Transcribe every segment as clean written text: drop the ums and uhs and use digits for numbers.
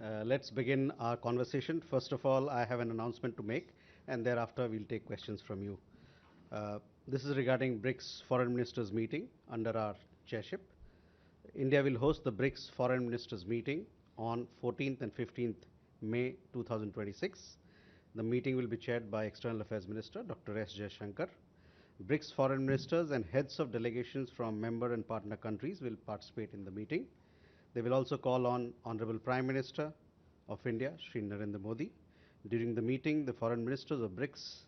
Let's begin our conversation. First of all, I have an announcement to make, and thereafter we'll take questions from you. This is regarding BRICS Foreign Ministers meeting under our chairship. India will host the BRICS Foreign Ministers meeting on 14th and 15th May 2026. The meeting will be chaired by External Affairs Minister Dr. S. Jaishankar. BRICS foreign ministers and heads of delegations from member and partner countries will participate in the meeting. They will also call on Honorable Prime Minister of India, Shri Narendra Modi. During the meeting, the foreign ministers of BRICS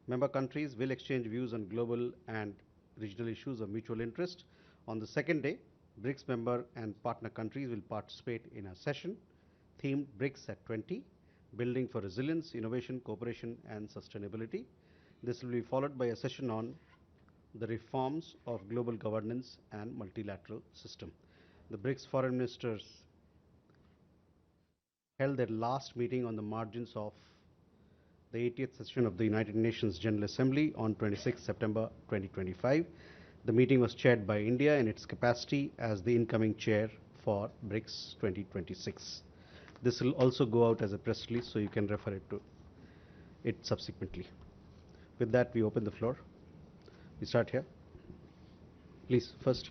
member countries will exchange views on global and regional issues of mutual interest. On the second day, BRICS member and partner countries will participate in a session themed BRICS at 20, Building for Resilience, Innovation, Cooperation and Sustainability. This will be followed by a session on the reforms of global governance and multilateral system. The BRICS foreign ministers held their last meeting on the margins of the 80th session of the United Nations General Assembly on 26 September 2025. The meeting was chaired by India in its capacity as the incoming chair for BRICS 2026. This will also go out as a press release, so you can refer to it subsequently. With that, we open the floor. We start here. Please, first.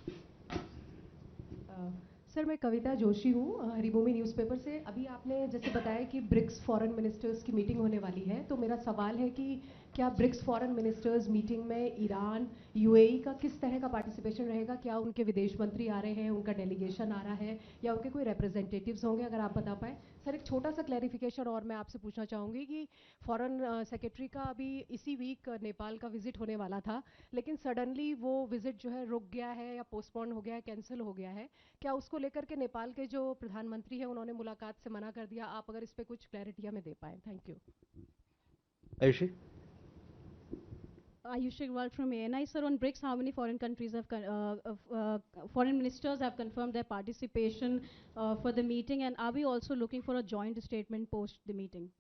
Sir, मैं कविता जोशी हूँ Haribhoomi newspaper से। अभी आपने जैसे बताया कि BRICS foreign ministers की meeting होने वाली है, तो मेरा सवाल है कि क्या ब्रिक्स फॉरेन मिनिस्टर्स मीटिंग में ईरान, यूएई का किस तरह का पार्टिसिपेशन रहेगा? क्या उनके विदेश मंत्री आ रहे हैं, उनका डेलीगेशन आ रहा है, या उनके कोई रिप्रेजेंटेटिव्स होंगे? अगर आप बता पाए। सर, एक छोटा सा क्लैरिफिकेशन और मैं आपसे पूछना चाहूँगी कि फॉरेन सेक्रेटरी का अभी इसी वीक नेपाल का विजिट होने वाला था, लेकिन सडनली वो विजिट जो है रुक गया है या पोस्टपोन हो गया है, कैंसिल हो गया है। क्या उसको लेकर के नेपाल के जो प्रधानमंत्री हैं उन्होंने मुलाकात से मना कर दिया? आप अगर इस पे कुछ क्लैरिटी हमें दे पाएँ। Thank you. Ayushi? Ayushi Agrawal from ANI. Sir, on BRICS, how many foreign countries foreign ministers have confirmed their participation for the meeting, and are we also looking for a joint statement post the meeting?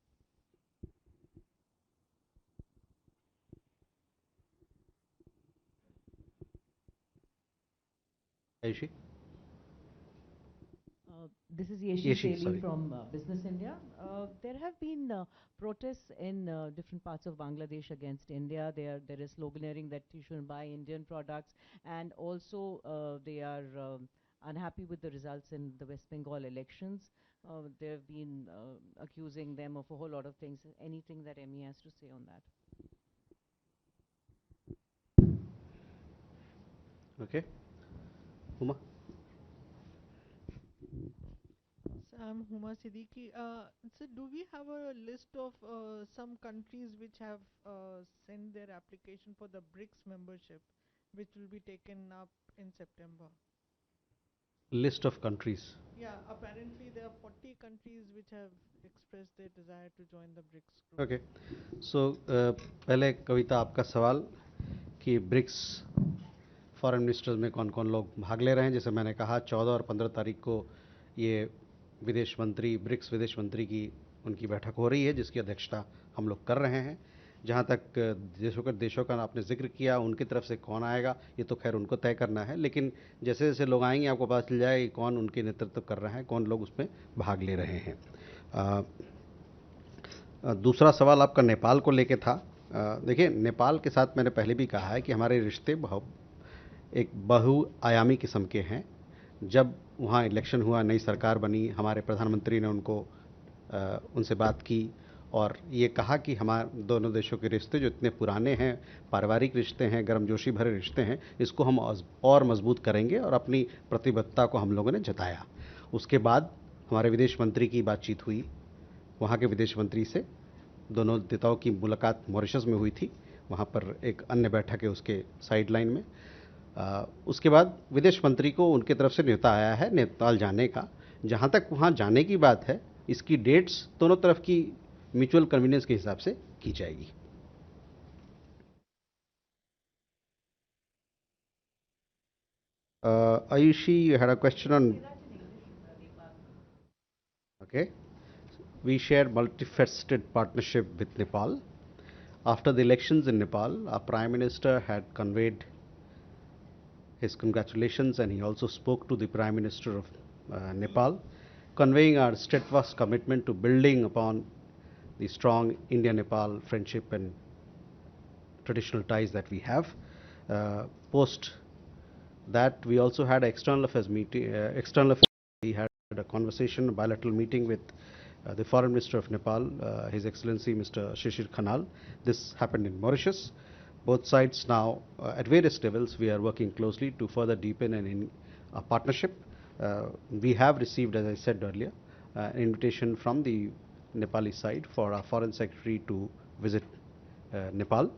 Ayushi? This is Yeshi Seli from Business India. There have been protests in different parts of Bangladesh against India. There is sloganeering that you shouldn't buy Indian products, and also they are unhappy with the results in the West Bengal elections. They have been accusing them of a whole lot of things. Anything that MEA has to say on that? Okay. Huma? I'm Huma Siddiqui. So do we have a list of some countries which have sent their application for the BRICS membership, which will be taken up in September? List of countries? Yeah, apparently there are 40 countries which have expressed their desire to join the BRICS group. Okay. So, पहले कविता आपका सवाल कि BRICS foreign ministers में कौन कौन लोग भाग ले रहे हैं। जैसे मैंने कहा 14 और 15 तारीख को ये विदेश मंत्री, ब्रिक्स विदेश मंत्री की उनकी बैठक हो रही है, जिसकी अध्यक्षता हम लोग कर रहे हैं। जहाँ तक देशों का आपने जिक्र किया, उनकी तरफ से कौन आएगा ये तो खैर उनको तय करना है, लेकिन जैसे जैसे लोग आएंगे आपको पता चल जाएगा कि कौन उनके नेतृत्व कर रहा है, कौन लोग उसमें भाग ले रहे हैं। दूसरा सवाल आपका नेपाल को लेके था। देखिए, नेपाल के साथ मैंने पहले भी कहा है कि हमारे रिश्ते एक बहुआयामी किस्म के हैं। जब वहाँ इलेक्शन हुआ, नई सरकार बनी, हमारे प्रधानमंत्री ने उनसे बात की और ये कहा कि हमारे दोनों देशों के रिश्ते जो इतने पुराने हैं, पारिवारिक रिश्ते हैं, गर्मजोशी भरे रिश्ते हैं, इसको हम और मजबूत करेंगे और अपनी प्रतिबद्धता को हम लोगों ने जताया। उसके बाद हमारे विदेश मंत्री की बातचीत हुई, वहाँ के विदेश मंत्री से दोनों नेताओं की मुलाकात मॉरिशस में हुई थी। वहाँ पर एक अन्य बैठक है उसके साइड लाइन में। उसके बाद विदेश मंत्री को उनके तरफ से न्योता आया है नेपाल जाने का। जहाँ तक वहाँ जाने की बात है, इसकी डेट्स दोनों तरफ की म्यूचुअल कन्वीनियंस के हिसाब से की जाएगी। Ayushi, you had a question on... Okay. We share multifaceted partnership with Nepal. After the elections in Nepal, our Prime Minister had conveyed his congratulations, and he also spoke to the Prime Minister of Nepal, conveying our steadfast commitment to building upon the strong India-Nepal friendship and traditional ties that we have. Post that, we also had an external affairs meeting. We had a conversation, a bilateral meeting with the Foreign Minister of Nepal, His Excellency Mr. Shishir Khanal. This happened in Mauritius. Both sides now, at various levels, we are working closely to further deepen a partnership. We have received, as I said earlier, an invitation from the Nepali side for our Foreign Secretary to visit Nepal.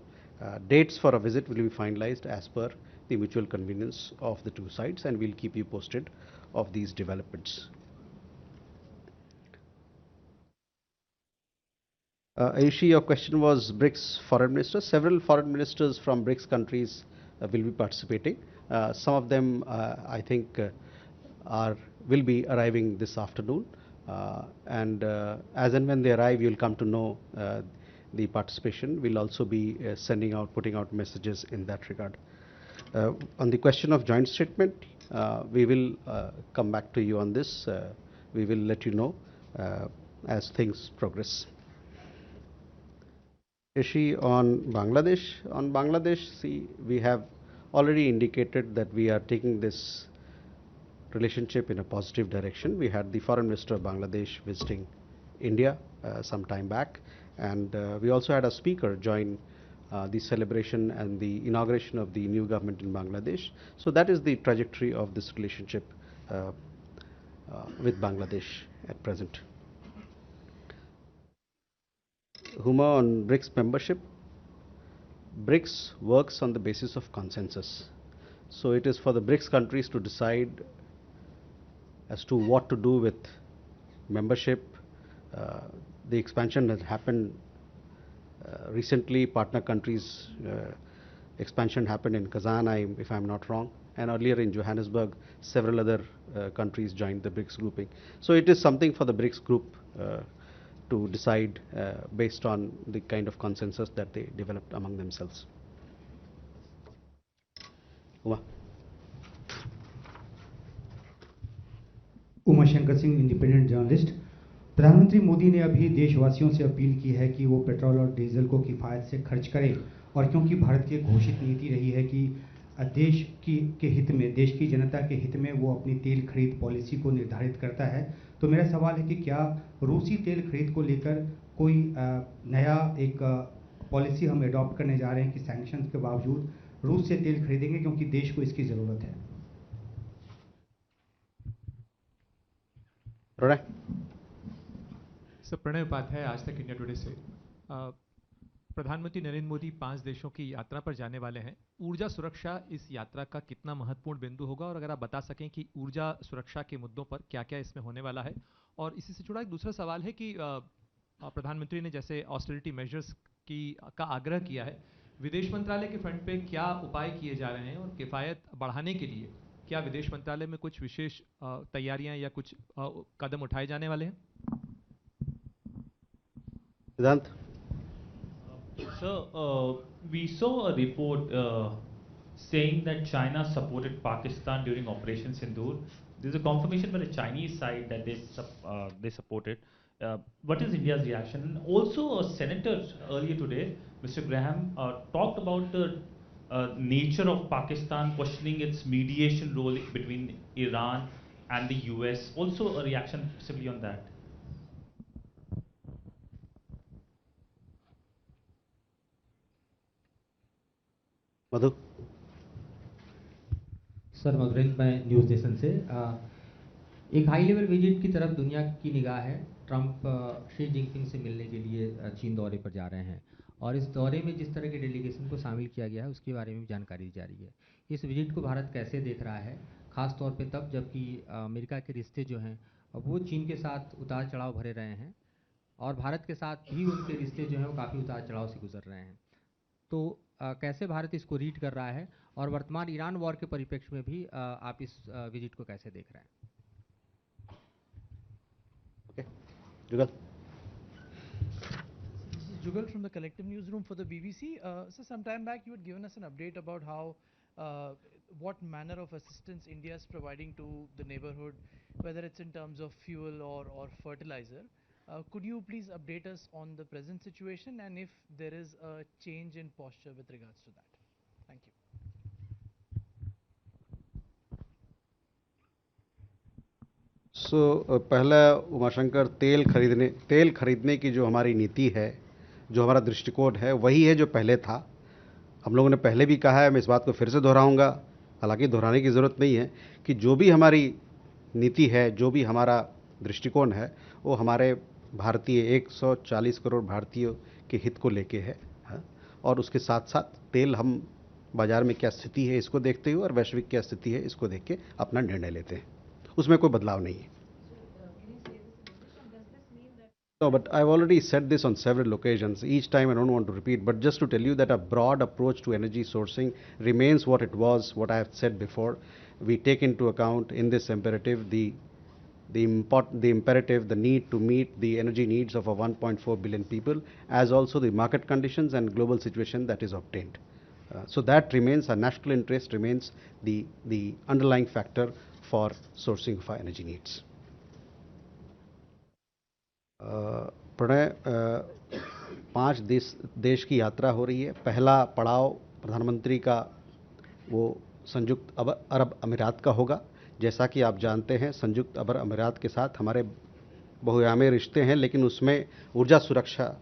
Dates for a visit will be finalized as per the mutual convenience of the two sides, and we'll keep you posted of these developments. Ayushi, your question was BRICS foreign ministers. Several foreign ministers from BRICS countries will be participating. Some of them, I think, will be arriving this afternoon. And as and when they arrive, you'll come to know the participation. We'll also be putting out messages in that regard. On the question of joint statement, we will come back to you on this. We will let you know as things progress. Ishi, on Bangladesh, see, we have already indicated that we are taking this relationship in a positive direction. We had the Foreign Minister of Bangladesh visiting India some time back, and we also had a speaker join the celebration and the inauguration of the new government in Bangladesh. So that is the trajectory of this relationship with Bangladesh at present. Huma, on BRICS membership, BRICS works on the basis of consensus. So it is for the BRICS countries to decide as to what to do with membership. The expansion has happened recently. Partner countries expansion happened in Kazan, if I'm not wrong, and earlier in Johannesburg, several other countries joined the BRICS grouping. So it is something for the BRICS group to decide based on the kind of consensus that they developed among themselves. Uma. Uma Shankar Singh, independent journalist. प्रधानमंत्री मोदी ने अभी देशवासियों से appeal की है कि वो petrol और डीजल को किफ़ायत से खर्च करें, और क्योंकि भारत की घोषित नीति रही है कि देश के हित में, देश की जनता के हित में वो अपनी तेल खरीद पॉलिसी को निर्धारित करता है, तो मेरा सवाल है कि क्या रूसी तेल खरीद को लेकर कोई नया एक पॉलिसी हम एडॉप्ट करने जा रहे हैं कि सैंक्शंस के बावजूद रूस से तेल खरीदेंगे क्योंकि देश को इसकी ज़रूरत है? सर, प्रणय उपाध्याय, आज तक इंडिया टुडे से। प्रधानमंत्री नरेंद्र मोदी 5 देशों की यात्रा पर जाने वाले हैं। ऊर्जा सुरक्षा इस यात्रा का कितना महत्वपूर्ण बिंदु होगा, और अगर आप बता सकें कि ऊर्जा सुरक्षा के मुद्दों पर क्या क्या इसमें होने वाला है। और इसी से जुड़ा एक दूसरा सवाल है कि प्रधानमंत्री ने जैसे ऑस्टेरिटी मेजर्स का आग्रह किया है, विदेश मंत्रालय के फ्रंट पे क्या उपाय किए जा रहे हैं, और किफ़ायत बढ़ाने के लिए क्या विदेश मंत्रालय में कुछ विशेष तैयारियां या कुछ कदम उठाए जाने वाले हैं? Siddhant. So, we saw a report saying that China supported Pakistan during Operation Sindoor. There's a confirmation by the Chinese side that they supported. What is India's reaction? And also, a senator earlier today, Mr. Graham, talked about the nature of Pakistan, questioning its mediation role between Iran and the US. Also, a reaction simply on that. Madhu. Sir, Madhurendra, मैं news nation से। एक high level visit की तरफ दुनिया की निगाह है। Trump Xi Jinping से मिलने के लिए चीन दौरे पर जा रहे हैं, और इस दौरे में जिस तरह के डेलीगेशन को शामिल किया गया है उसके बारे में भी जानकारी दी जा रही है। इस विजिट को भारत कैसे देख रहा है, ख़ास तौर पे तब जबकि अमेरिका के रिश्ते जो हैं वो चीन के साथ उतार चढ़ाव भरे रहे हैं, और भारत के साथ भी उनके रिश्ते जो हैं वो काफ़ी उतार चढ़ाव से गुजर रहे हैं। तो कैसे भारत इसको रीड कर रहा है, और वर्तमान ईरान वॉर के परिप्रेक्ष्य में भी आप इस विजिट को कैसे देख रहे हैं? Okay. Jugal. This is Jugal from the Collective Newsroom for the BBC. So some time back you had given us an update about how what manner of assistance India is providing to the neighborhood, whether it's in terms of fuel or fertilizer. Could you please update us on the present situation and if there is a change in posture with regards to that? Thank you. पहला उमाशंकर, तेल खरीदने की जो हमारी नीति है, जो हमारा दृष्टिकोण है, वही है जो पहले था। हम लोगों ने पहले भी कहा है, मैं इस बात को फिर से दोहराऊंगा, हालांकि दोहराने की ज़रूरत नहीं है, कि जो भी हमारी नीति है, जो भी हमारा दृष्टिकोण है, वो हमारे भारतीय 140 करोड़ भारतीयों के हित को लेके है। और उसके साथ साथ तेल हम बाज़ार में क्या स्थिति है इसको देखते हुए और वैश्विक क्या स्थिति है इसको देख के अपना निर्णय लेते हैं, उसमें कोई बदलाव नहीं है। No, but I've already said this on several occasions. Each time I don't want to repeat, but just to tell you that a broad approach to energy sourcing remains what it was, what I have said before. We take into account in this imperative the imperative, the need to meet the energy needs of 1.4 billion people, as also the market conditions and global situation that is obtained. So that remains, our national interest remains the underlying factor for sourcing of our energy needs. Pranay, 5 देश की यात्रा हो रही है। पहला पड़ाव प्रधानमंत्री का वो संयुक्त अरब अमीरात का होगा। जैसा कि आप जानते हैं, संयुक्त अरब अमीरात के साथ हमारे बहुआयामी रिश्ते हैं, लेकिन उसमें ऊर्जा सुरक्षा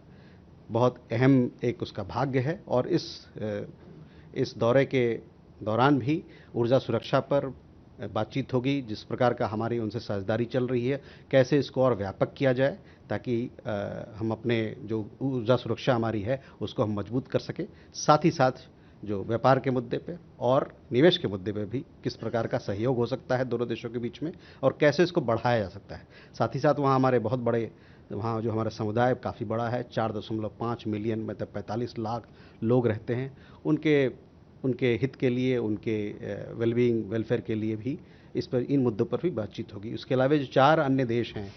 बहुत अहम एक उसका भाग्य है। और इस दौरे के दौरान भी ऊर्जा सुरक्षा पर बातचीत होगी। जिस प्रकार का हमारी उनसे साझेदारी चल रही है, कैसे इसको और व्यापक किया जाए ताकि हम अपने जो ऊर्जा सुरक्षा हमारी है उसको हम मजबूत कर सकें। साथ ही साथ जो व्यापार के मुद्दे पे और निवेश के मुद्दे पे भी किस प्रकार का सहयोग हो सकता है दोनों देशों के बीच में और कैसे इसको बढ़ाया जा सकता है। साथ ही साथ वहाँ हमारे बहुत बड़े, वहाँ जो हमारा समुदाय काफ़ी बड़ा है, 4.5 मिलियन, मतलब 45 लाख लोग रहते हैं। उनके हित के लिए, उनके वेलफेयर के लिए भी इन मुद्दों पर भी बातचीत होगी। उसके अलावा जो 4 अन्य देश हैं,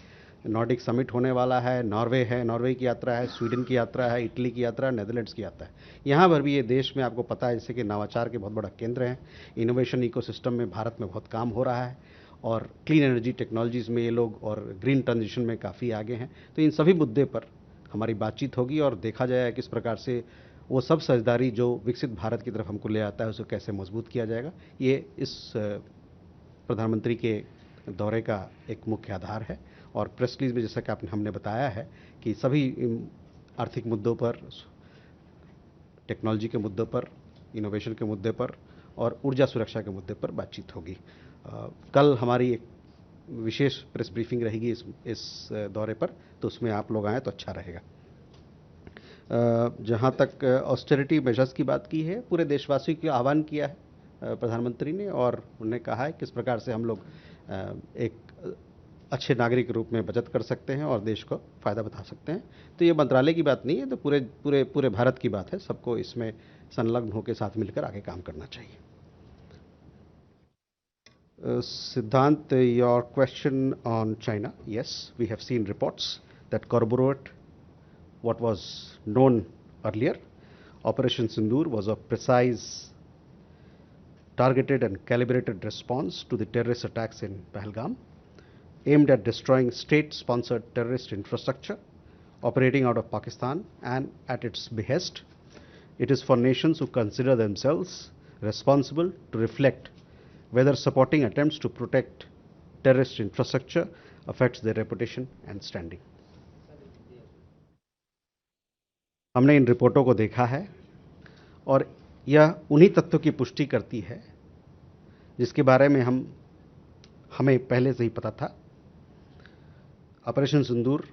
नॉर्डिक समिट होने वाला है, नॉर्वे की यात्रा है, स्वीडन की यात्रा है, इटली की यात्रा है, नेदरलैंड्स की यात्रा है। यहाँ पर भी ये देश में आपको पता है जैसे कि नवाचार के बहुत बड़ा केंद्र है। इनोवेशन इकोसिस्टम में भारत में बहुत काम हो रहा है और क्लीन एनर्जी टेक्नोलॉजीज़ में ये लोग और ग्रीन ट्रांजिशन में काफ़ी आगे हैं। तो इन सभी मुद्दे पर हमारी बातचीत होगी और देखा जाएगा किस प्रकार से वो सब साझेदारी जो विकसित भारत की तरफ हमको ले आता है उसको कैसे मजबूत किया जाएगा। ये इस प्रधानमंत्री के दौरे का एक मुख्य आधार है। और प्रेस रिलीज में जैसा कि हमने बताया है कि सभी आर्थिक मुद्दों पर, टेक्नोलॉजी के मुद्दों पर, इनोवेशन के मुद्दे पर और ऊर्जा सुरक्षा के मुद्दे पर बातचीत होगी। कल हमारी एक विशेष प्रेस ब्रीफिंग रहेगी इस दौरे पर, तो उसमें आप लोग आएँ तो अच्छा रहेगा। जहाँ तक ऑस्टेरिटी मेजर्स की बात की है, पूरे देशवासियों को आह्वान किया है प्रधानमंत्री ने और उन्होंने कहा है किस प्रकार से हम लोग एक अच्छे नागरिक के रूप में बचत कर सकते हैं और देश को फ़ायदा बता सकते हैं। तो ये मंत्रालय की बात नहीं है, तो पूरे भारत की बात है। सबको इसमें संलग्न होकर साथ मिलकर आगे काम करना चाहिए। Siddhant, your question on China. Yes, we have seen reports that corroborate what was known earlier. Operation Sindoor was a precise, targeted and calibrated response to the terrorist attacks in Pahalgam, aimed at destroying state-sponsored terrorist infrastructure operating out of Pakistan and at its behest. It is for nations who consider themselves responsible to reflect whether supporting attempts to protect terrorist infrastructure affects their reputation and standing. हमने इन रिपोर्टों को देखा है और यह उन्हीं तथ्यों की पुष्टि करती है जिसके बारे में हमें पहले से ही पता था। ऑपरेशन सिंदूर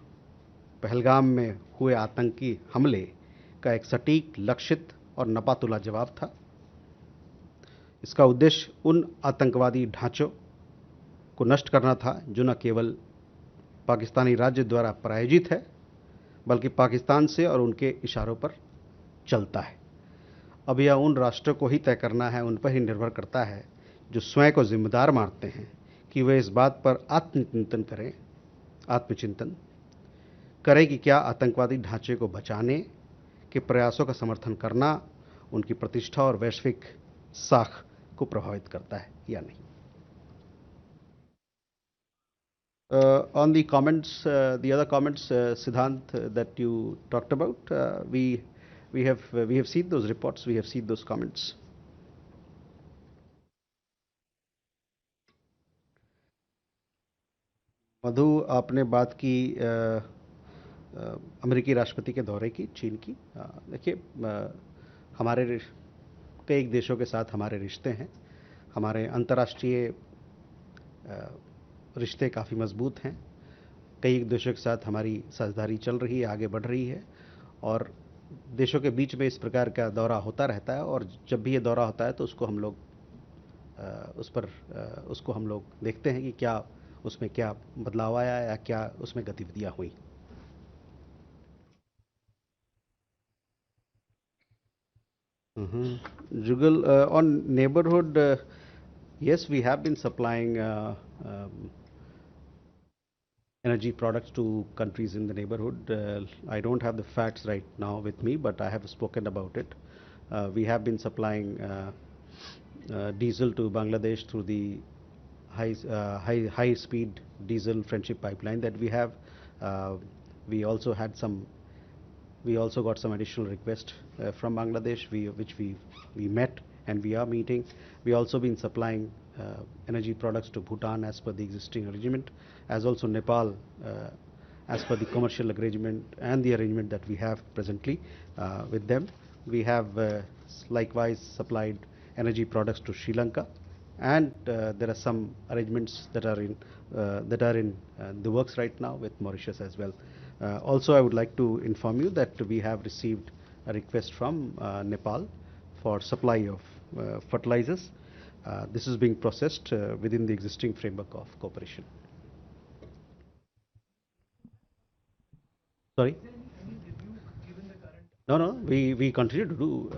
पहलगाम में हुए आतंकी हमले का एक सटीक, लक्षित और नपातुला जवाब था। इसका उद्देश्य उन आतंकवादी ढांचों को नष्ट करना था जो न केवल पाकिस्तानी राज्य द्वारा प्रायोजित है बल्कि पाकिस्तान से और उनके इशारों पर चलता है। अब यह उन राष्ट्रों को ही तय करना है, उन पर ही निर्भर करता है जो स्वयं को जिम्मेदार मानते हैं कि वे इस बात पर आत्मचिंतन करें कि क्या आतंकवादी ढांचे को बचाने के प्रयासों का समर्थन करना उनकी प्रतिष्ठा और वैश्विक साख को प्रभावित करता है या नहीं। On the comments, the other comments, Siddhant, that you talked about, we have seen those reports, we have seen those comments. मधु, आपने बात की अमेरिकी राष्ट्रपति के दौरे की, चीन की। देखिए, हमारे कई देशों के साथ हमारे रिश्ते हैं, हमारे अंतर्राष्ट्रीय रिश्ते काफ़ी मजबूत हैं, कई देशों के साथ हमारी साझेदारी चल रही है, आगे बढ़ रही है, और देशों के बीच में इस प्रकार का दौरा होता रहता है, और जब भी ये दौरा होता है तो उसको हम लोग उसको हम लोग देखते हैं कि क्या उसमें क्या बदलाव आया या क्या उसमें गतिविधियां हुई। Jugal, on neighborhood, yes, we have been supplying energy products to countries in the neighborhood. I don't have the facts right now with me, but I have spoken about it. We have been supplying diesel to Bangladesh through the high speed diesel friendship pipeline that we have. We also got some additional requests from Bangladesh, which we met and we are meeting. We also been supplying energy products to Bhutan as per the existing arrangement, as also Nepal as per the commercial agreement and the arrangement that we have presently with them. We have likewise supplied energy products to Sri Lanka, and there are some arrangements that are in the works right now with Mauritius as well. Also, I would like to inform you that we have received a request from Nepal for supply of fertilizers. This is being processed within the existing framework of cooperation. Sorry? No, we continue to do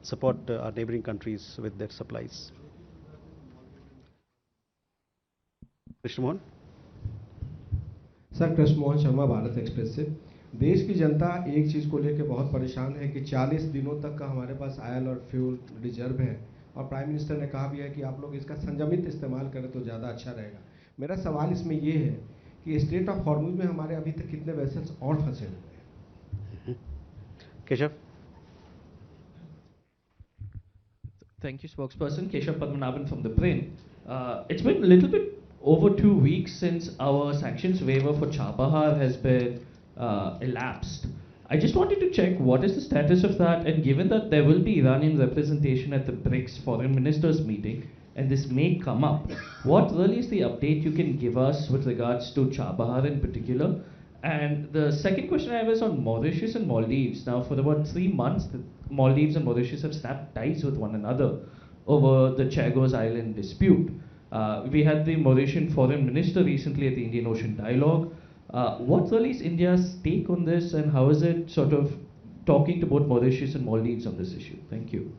support our neighboring countries with their supplies. Krishna Mohan sir, Krishna Mohan Sharma, Bharat express से। देश की जनता एक चीज़ को लेकर बहुत परेशान है कि 40 दिनों तक का हमारे पास ऑयल और फ्यूल रिजर्व है, और प्राइम मिनिस्टर ने कहा भी है कि आप लोग इसका संयमित इस्तेमाल करें तो ज़्यादा अच्छा रहेगा। मेरा सवाल इसमें ये है कि स्ट्रेट ऑफ हॉर्मुज में हमारे अभी तक कितने वेसल्स और फंसे हुए हैं? Keshav. Thank you, spokesperson. Keshav Padmanabhan from the Brain. It's been a little bit over 2 weeks since our sanctions waiver for Chabahar has been elapsed. I just wanted to check what is the status of that, and given that there will be Iranian representation at the BRICS foreign ministers meeting, and this may come up, what really is the update you can give us with regards to Chabahar in particular? And the second question I have is on Mauritius and Maldives. Now, for about 3 months, the Maldives and Mauritius have snapped ties with one another over the Chagos Island dispute. We had the Mauritian foreign minister recently at the Indian Ocean Dialogue. What really is India's take on this, and how is it sort of talking to both Mauritius and Maldives on this issue? Thank you.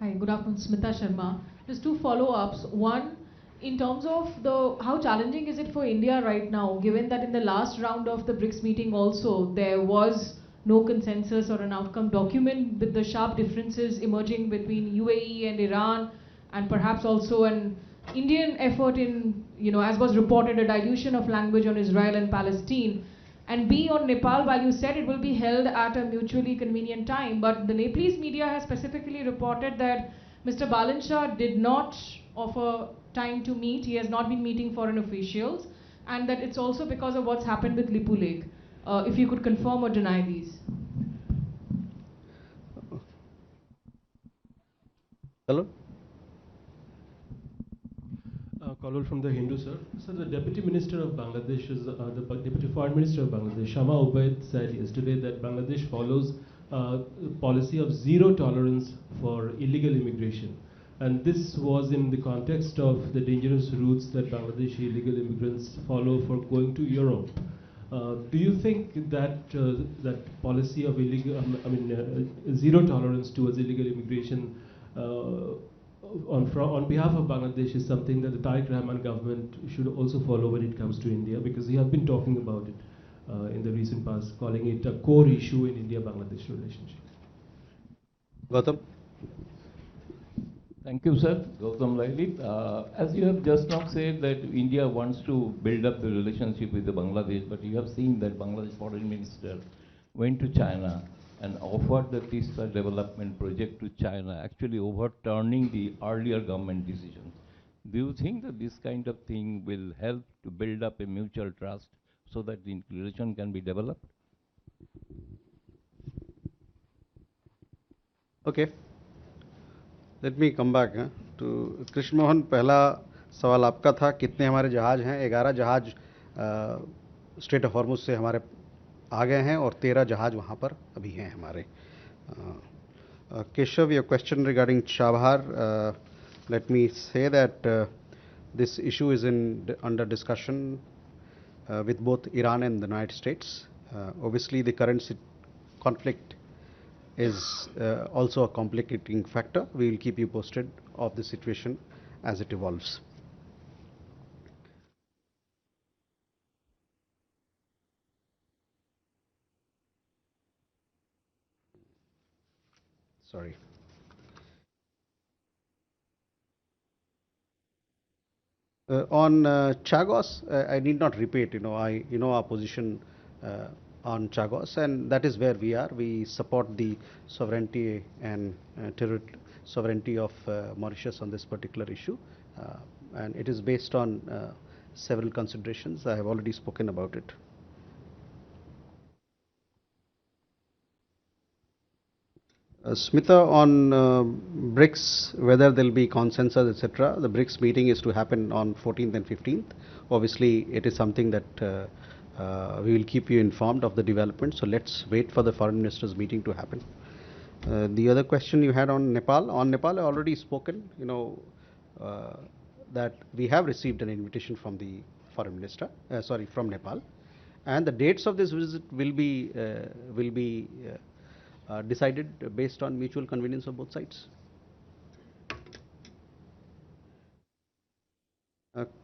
Hi, good afternoon, Smita Sharma. Just 2 follow-ups. One, in terms of how challenging is it for India right now, given that in the last round of the BRICS meeting also, there was no consensus or an outcome document, with the sharp differences emerging between UAE and Iran, and perhaps also an Indian effort in, as was reported, a dilution of language on Israel and Palestine. And B, on Nepal, while you said it will be held at a mutually convenient time, but the Nepalese media has specifically reported that Mr. Balanshaw did not offer time to meet. He has not been meeting foreign officials, and that it's also because of what's happened with Lipu Lake. If you could confirm or deny these. Hello? Kalul from the Hindu, sir. So the Deputy Minister of Bangladesh, the Deputy Foreign Minister of Bangladesh, Shama Ubaid, said yesterday that Bangladesh follows a policy of zero tolerance for illegal immigration. And this was in the context of the dangerous routes that Bangladeshi illegal immigrants follow for going to Europe. Do you think that that policy of zero tolerance towards illegal immigration on behalf of Bangladesh is something that the Tariq Rahman government should also follow when it comes to India, because we have been talking about it? in the recent past, calling it a core issue in India-Bangladesh relationship. Gautam. Thank you, sir. Gautam Laili. As you have just now said that India wants to build up the relationship with the Bangladesh, but you have seen that Bangladesh foreign minister went to China and offered the Tista development project to China, actually overturning the earlier government decisions. Do you think that this kind of thing will help to build up a mutual trust so that the relation can be developed? Okay. Let me come back to Krishna Mohan. पहला सवाल आपका था कितने हमारे जहाज हैं. 11 जहाज straight of Hormuz से हमारे आ गए हैं और 13 जहाज वहाँ पर अभी हैं हमारे. Keshav, your question regarding Chabahar, let me say that this issue is under discussion with both Iran and the United States. Obviously, the current conflict is also a complicating factor. We will keep you posted of the situation as it evolves. Sorry. On Chagos, I need not repeat. Our position on Chagos, and that is where we are. We support the sovereignty and sovereignty of Mauritius on this particular issue, and it is based on several considerations. I have already spoken about it. Smita, on BRICS, whether there will be consensus, etc. The BRICS meeting is to happen on 14th and 15th. Obviously, it is something that we will keep you informed of the development. So let's wait for the foreign ministers meeting to happen. The other question you had on Nepal. On Nepal, I already spoken. That we have received an invitation from the foreign minister. From Nepal, and the dates of this visit will be decided based on mutual convenience of both sides.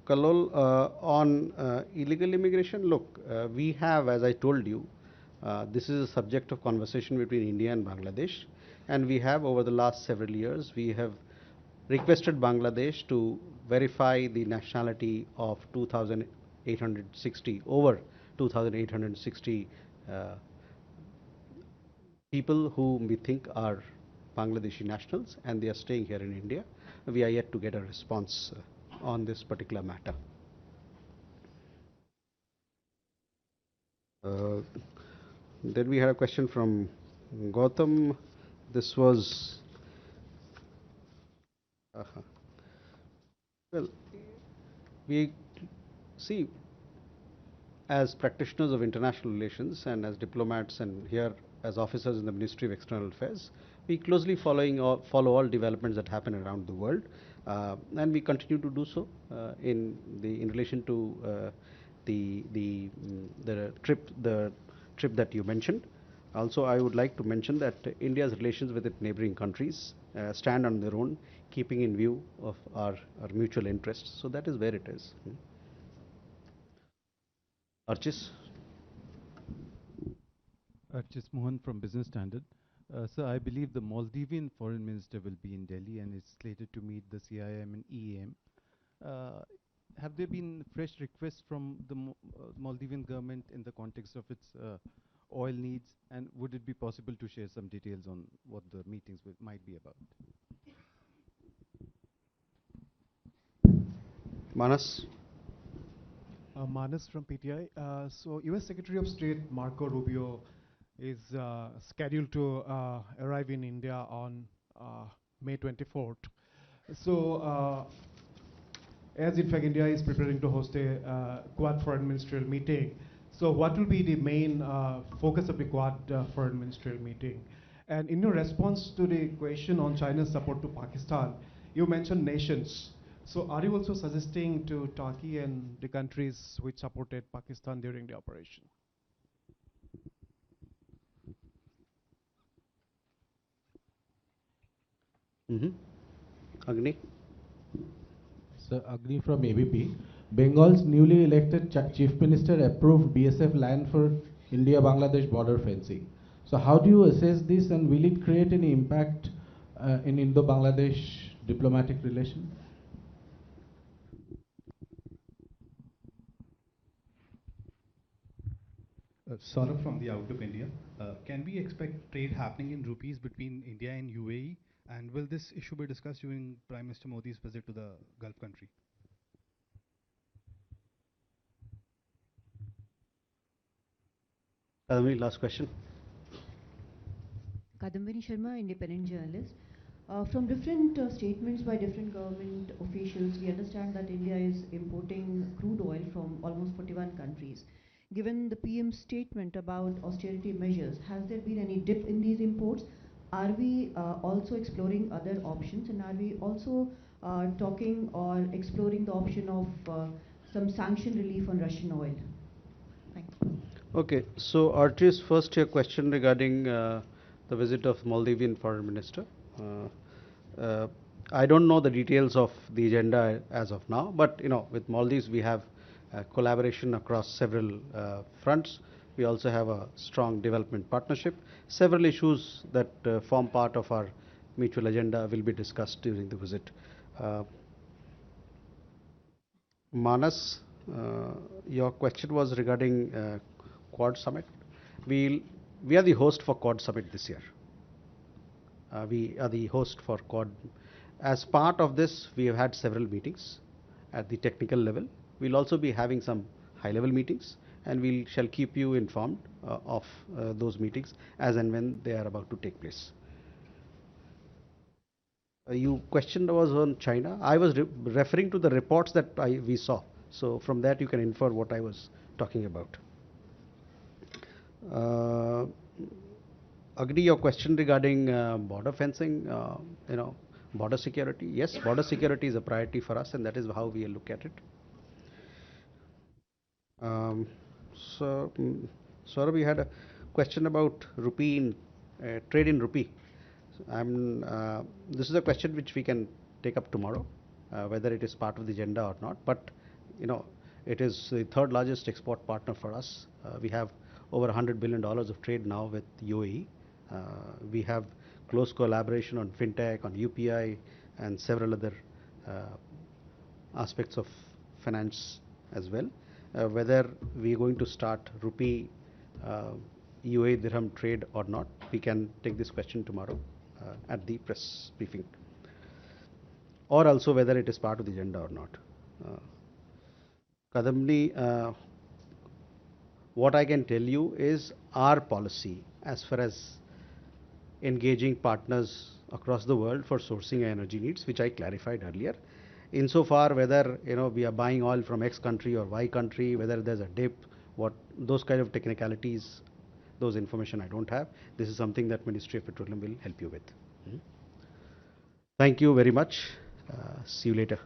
Kalol, on illegal immigration, look, we have, as I told you, this is a subject of conversation between India and Bangladesh, and we have over the last several years, we have requested Bangladesh to verify the nationality of 2,860, over 2,860 people whom we think are Bangladeshi nationals, and they are staying here in India. We are yet to get a response on this particular matter. Then we had a question from Gautam. This was well, we see, as practitioners of international relations and as diplomats and here as officers in the Ministry of External Affairs, we closely follow all developments that happen around the world, and we continue to do so in relation to the trip that you mentioned. Also, I would like to mention that India's relations with its neighboring countries stand on their own, keeping in view of our mutual interests. So that is where it is. Archis. Archis Mohan from Business Standard. Sir, I believe the Maldivian foreign minister will be in Delhi and is slated to meet the CIM and EAM. Have there been fresh requests from the Maldivian government in the context of its oil needs, and would it be possible to share some details on what the meetings might be about? Manas. Manas from PTI. So US Secretary of State Marco Rubio is scheduled to arrive in India on May 24th. So as in fact India is preparing to host a Quad foreign ministerial meeting, so what will be the main focus of the Quad foreign ministerial meeting? And in your response to the question on China's support to Pakistan, you mentioned nations. So are you also suggesting to Turkey and the countries which supported Pakistan during the operation? Agni. Sir, Agni from ABP. Bengal's newly elected Chief Minister approved BSF land for India-Bangladesh border fencing. So how do you assess this, and will it create any impact in Indo-Bangladesh diplomatic relations? Saurabh from the Outlook India. Can we expect trade happening in rupees between India and UAE? And will this issue be discussed during Prime Minister Modi's visit to the Gulf country? Last question. Kadambini Sharma, independent journalist. From different statements by different government officials, we understand that India is importing crude oil from almost 41 countries. Given the PM's statement about austerity measures, has there been any dip in these imports? Are we also exploring other options, and are we also talking or exploring the option of some sanction relief on Russian oil? Thank you. Okay, so Archie's first your question regarding the visit of Maldivian Foreign Minister. I don't know the details of the agenda as of now, but with Maldives we have collaboration across several fronts. We also have a strong development partnership. Several issues that form part of our mutual agenda will be discussed during the visit. Manas, your question was regarding Quad Summit. We are the host for Quad Summit this year. We are the host for Quad. As part of this, we have had several meetings at the technical level. We'll also be having some high-level meetings, and we shall keep you informed of those meetings as and when they are about to take place. Your question was on China. I was referring to the reports that we saw. So from that you can infer what I was talking about. Agni, your question regarding border fencing, border security. Yes, border security is a priority for us, and that is how we look at it. Saurabh, we had a question about rupee trade in rupee. This is a question which we can take up tomorrow, whether it is part of the agenda or not. But it is the third largest export partner for us. We have over $100 billion of trade now with UAE. We have close collaboration on fintech, on UPI, and several other aspects of finance as well. Whether we are going to start rupee UAE dirham trade or not, we can take this question tomorrow at the press briefing, or also whether it is part of the agenda or not. Kadamni, what I can tell you is our policy as far as engaging partners across the world for sourcing energy needs, which I clarified earlier. Insofar whether we are buying oil from X country or Y country, whether there's a dip, what those kind of technicalities, those information I don't have. This is something that Ministry of Petroleum will help you with. Thank you very much. See you later.